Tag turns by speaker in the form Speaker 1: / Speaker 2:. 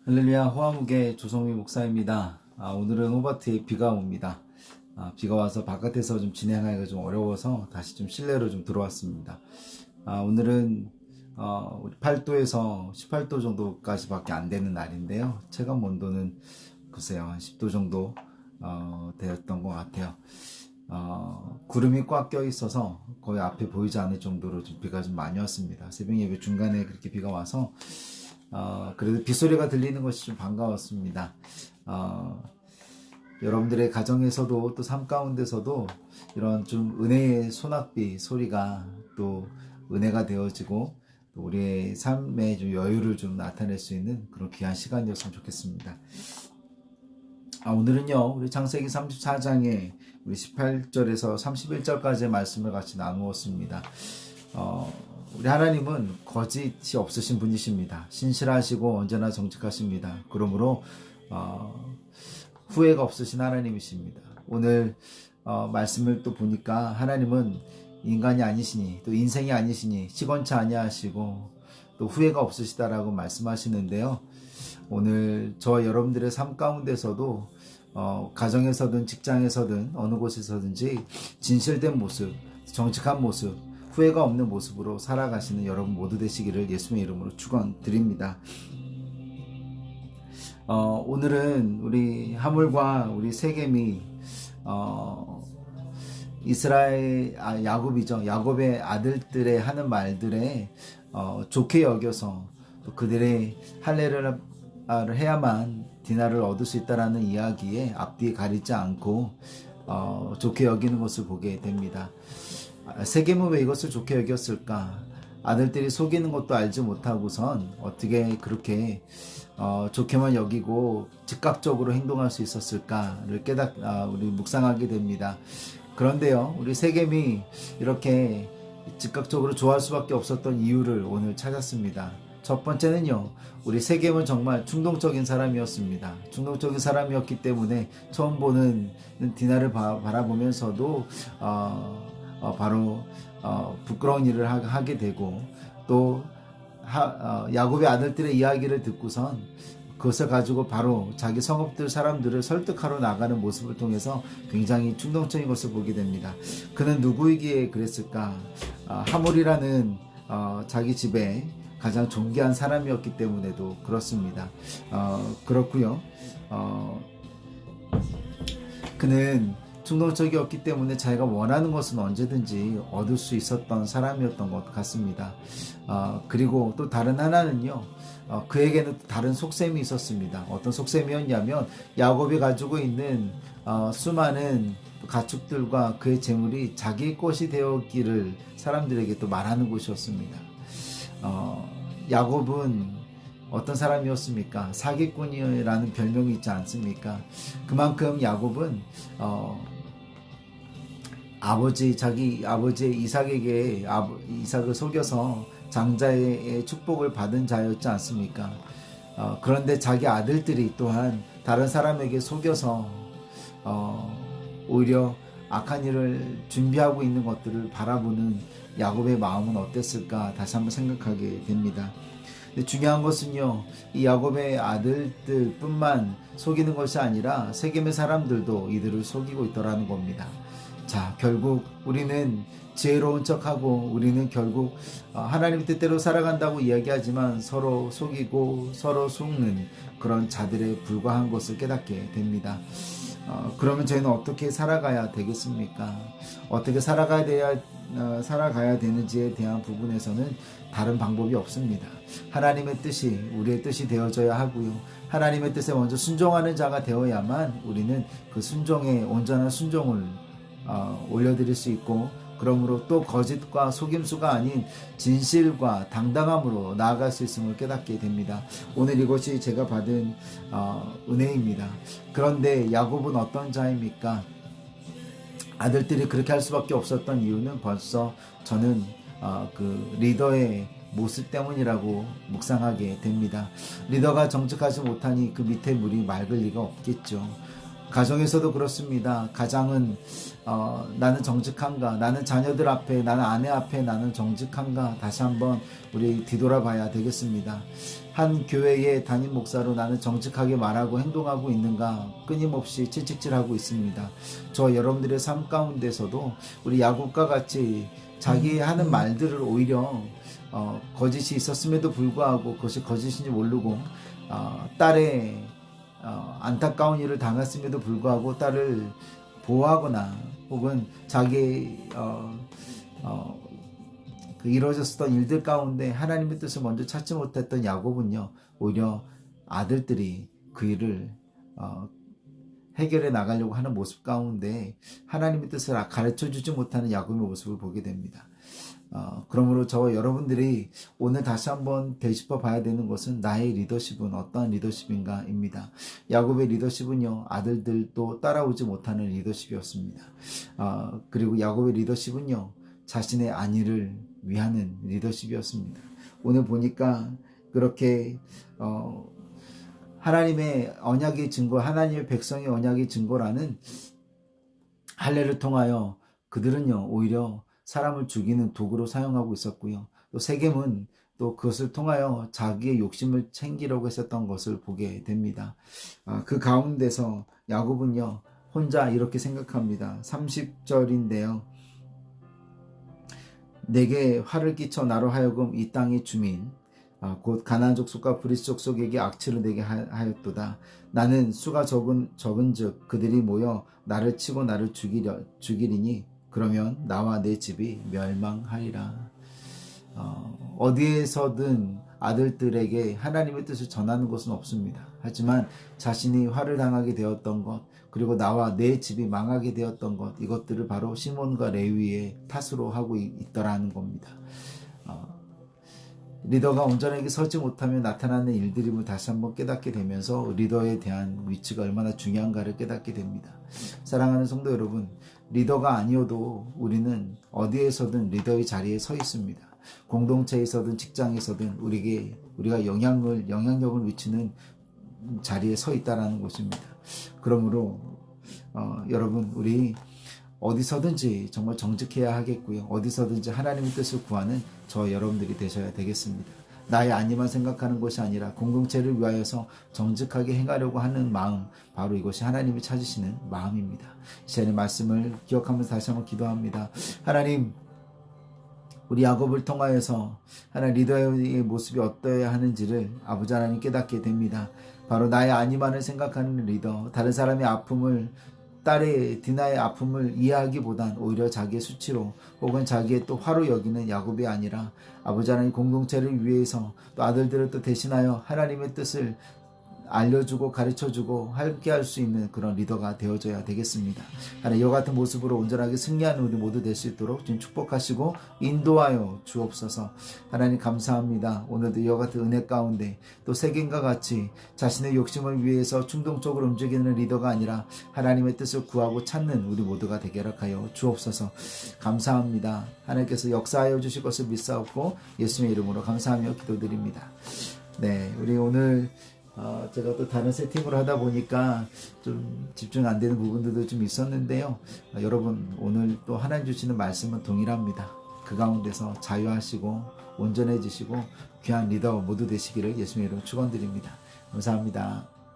Speaker 1: 할렐루야. 호화무게 조성미 목사입니다. 오늘은 호바트에 비가 옵니다. 비가 와서 바깥에서 좀 진행하기가 좀 어려워서 다시 좀 실내로 좀 들어왔습니다. 오늘은 우리 8도에서 18도 정도까지 밖에 안 되는 날인데요. 체감 온도는 글쎄요 한 10도 정도 되었던 것 같아요. 구름이 꽉 껴 있어서 거의 앞에 보이지 않을 정도로 좀 비가 좀 많이 왔습니다. 새벽 예배 중간에 그렇게 비가 와서 그래도 빗소리가 들리는 것이 좀 반가웠습니다. 여러분들의 가정에서도 또 삶 가운데서도 이런 좀 은혜의 소낙비 소리가 또 은혜가 되어지고 또 우리의 삶의 좀 여유를 좀 나타낼 수 있는 그런 귀한 시간이었으면 좋겠습니다. 오늘은요, 우리 창세기 34장에 우리 18절에서 31절까지의 말씀을 같이 나누었습니다. 우리 하나님은 거짓이 없으신 분이십니다. 신실하시고 언제나 정직하십니다. 그러므로 후회가 없으신 하나님이십니다. 오늘 말씀을 또 보니까 하나님은 인간이 아니시니 또 인생이 아니시니 시건치 아니하시고 또 후회가 없으시다라고 말씀하시는데요. 오늘 저와 여러분들의 삶 가운데서도 가정에서든 직장에서든 어느 곳에서든지 진실된 모습, 정직한 모습, 후회가 없는 모습으로 살아가시는 여러분 모두 되시기를 예수님의 이름으로 축원드립니다. 오늘은 우리 하물과 우리 세겜이 이스라엘 야곱이죠. 야곱의 아들들의 하는 말들에 좋게 여겨서 또 그들의 할례를 해야만 디나를 얻을 수 있다라는 이야기에 앞뒤 가리지 않고 좋게 여기는 것을 보게 됩니다. 세겜은 왜 이것을 좋게 여겼을까? 아들들이 속이는 것도 알지 못하고선 어떻게 그렇게 좋게만 여기고 즉각적으로 행동할 수 있었을까를 우리 묵상하게 됩니다. 그런데요, 우리 세겜이 이렇게 즉각적으로 좋아할 수밖에 없었던 이유를 오늘 찾았습니다. 첫 번째는요, 우리 세겜은 정말 충동적인 사람이었습니다. 충동적인 사람이었기 때문에 처음 보는 디나를 바라보면서도 바로 부끄러운 일을 하게 되고 또 야곱의 아들들의 이야기를 듣고선 그것을 가지고 바로 자기 성읍들 사람들을 설득하러 나가는 모습을 통해서 굉장히 충동적인 것을 보게 됩니다. 그는 누구이기에 그랬을까? 하물이라는 자기 집에 가장 존귀한 사람이었기 때문에도 그렇습니다. 그렇고요. 그는 충동적이었기 때문에 자기가 원하는 것은 언제든지 얻을 수 있었던 사람이었던 것 같습니다. 그리고 또 다른 하나는요, 그에게는 다른 속셈이 있었습니다. 어떤 속셈이었냐면 야곱이 가지고 있는 수많은 가축들과 그의 재물이 자기 것이 되었기를 사람들에게 또 말하는 것이었습니다. 야곱은 어떤 사람이었습니까? 사기꾼이라는 별명이 있지 않습니까? 그만큼 야곱은 자기 아버지 이삭에게 이삭을 속여서 장자의 축복을 받은 자였지 않습니까? 그런데 자기 아들들이 또한 다른 사람에게 속여서 오히려 악한 일을 준비하고 있는 것들을 바라보는 야곱의 마음은 어땠을까 다시 한번 생각하게 됩니다. 근데 중요한 것은요, 이 야곱의 아들들 뿐만 속이는 것이 아니라 세겜의 사람들도 이들을 속이고 있더라는 겁니다. 자, 결국 우리는 지혜로운 척하고 우리는 결국 하나님의 뜻대로 살아간다고 이야기하지만 서로 속이고 서로 속는 그런 자들에 불과한 것을 깨닫게 됩니다. 그러면 저희는 어떻게 살아가야 되겠습니까? 어떻게 살아가야 되는지에 대한 부분에서는 다른 방법이 없습니다. 하나님의 뜻이 우리의 뜻이 되어져야 하고요. 하나님의 뜻에 먼저 순종하는 자가 되어야만 우리는 그 순종에 온전한 순종을 올려드릴 수 있고, 그러므로 또 거짓과 속임수가 아닌 진실과 당당함으로 나아갈 수 있음을 깨닫게 됩니다. 오늘 이것이 제가 받은 은혜입니다. 그런데 야곱은 어떤 자입니까? 아들들이 그렇게 할 수밖에 없었던 이유는 벌써 저는 그 리더의 모습 때문이라고 묵상하게 됩니다. 리더가 정직하지 못하니 그 밑에 물이 맑을 리가 없겠죠. 가정에서도 그렇습니다. 가장은 나는 정직한가, 나는 자녀들 앞에, 나는 아내 앞에 나는 정직한가, 다시 한번 우리 뒤돌아봐야 되겠습니다. 한 교회의 담임 목사로 나는 정직하게 말하고 행동하고 있는가, 끊임없이 채찍질하고 있습니다. 저 여러분들의 삶 가운데서도 우리 야곱과 같이 자기 하는 말들을 오히려 거짓이 있었음에도 불구하고 그것이 거짓인지 모르고 딸의 안타까운 일을 당했음에도 불구하고 딸을 보호하거나 혹은 자기 그 이루어졌던 일들 가운데 하나님의 뜻을 먼저 찾지 못했던 야곱은요, 오히려 아들들이 그 일을 해결해 나가려고 하는 모습 가운데 하나님의 뜻을 가르쳐주지 못하는 야곱의 모습을 보게 됩니다. 그러므로 저와 여러분들이 오늘 다시 한번 되짚어 봐야 되는 것은 나의 리더십은 어떠한 리더십인가입니다. 야곱의 리더십은요, 아들들도 따라오지 못하는 리더십이었습니다. 그리고 야곱의 리더십은요, 자신의 안위를 위하는 리더십이었습니다. 오늘 보니까 그렇게 하나님의 언약의 증거, 하나님의 백성의 언약의 증거라는 할례를 통하여 그들은요, 오히려 사람을 죽이는 도구로 사용하고 있었고요. 또 세겜은 또 그것을 통하여 자기의 욕심을 챙기려고 했었던 것을 보게 됩니다. 그 가운데서 야곱은요, 혼자 이렇게 생각합니다. 30절인데요. 내게 화를 끼쳐 나로 하여금 이 땅의 주민 곧 가나안 족속과 브리스 족속에게 악취를 내게 하였도다. 나는 수가 적은즉 그들이 모여 나를 치고 나를 죽이리니 그러면 나와 내 집이 멸망하리라. 어디에서든 아들들에게 하나님의 뜻을 전하는 것은 없습니다. 하지만 자신이 화를 당하게 되었던 것, 그리고 나와 내 집이 망하게 되었던 것, 이것들을 바로 시몬과 레위의 탓으로 하고 있더라는 겁니다. 리더가 온전하게 서지 못하면 나타나는 일들임을 다시 한번 깨닫게 되면서 리더에 대한 위치가 얼마나 중요한가를 깨닫게 됩니다. 사랑하는 성도 여러분, 리더가 아니어도 우리는 어디에서든 리더의 자리에 서 있습니다. 공동체에서든 직장에서든 우리가 영향력을 미치는 자리에 서 있다라는 것입니다. 그러므로 여러분, 우리 어디서든지 정말 정직해야 하겠고요. 어디서든지 하나님의 뜻을 구하는 저 여러분들이 되셔야 되겠습니다. 나의 안위만 생각하는 것이 아니라 공동체를 위하여서 정직하게 행하려고 하는 마음, 바로 이것이 하나님이 찾으시는 마음입니다. 이 시간의 말씀을 기억하면서 다시 한번 기도합니다. 하나님, 우리 야곱을 통하여서 하나님 리더의 모습이 어떠해야 하는지를 아버지 하나님 깨닫게 됩니다. 바로 나의 안위만을 생각하는 리더, 다른 사람의 아픔을, 딸의 디나의 아픔을 이해하기보단 오히려 자기의 수치로 혹은 자기의 또 화로 여기는 야곱이 아니라 아버지 하나님 공동체를 위해서 또 아들들을 또 대신하여 하나님의 뜻을 알려주고 가르쳐주고 함께 할 수 있는 그런 리더가 되어줘야 되겠습니다. 하나님, 이와 같은 모습으로 온전하게 승리하는 우리 모두 될 수 있도록 좀 축복하시고 인도하여 주옵소서. 하나님 감사합니다. 오늘도 이와 같은 은혜 가운데 또 세겜과 같이 자신의 욕심을 위해서 충동적으로 움직이는 리더가 아니라 하나님의 뜻을 구하고 찾는 우리 모두가 되게 하여 주옵소서. 감사합니다. 하나님께서 역사하여 주실 것을 믿사옵고 예수님의 이름으로 감사하며 기도드립니다. 네, 우리 오늘 제가 또 다른 세팅을 하다 보니까 좀 집중 안 되는 부분들도 좀 있었는데요. 여러분, 오늘 또 하나님 주시는 말씀은 동일합니다. 그 가운데서 자유하시고 온전해지시고 귀한 리더 모두 되시기를 예수님의 이름으로 축원드립니다. 감사합니다.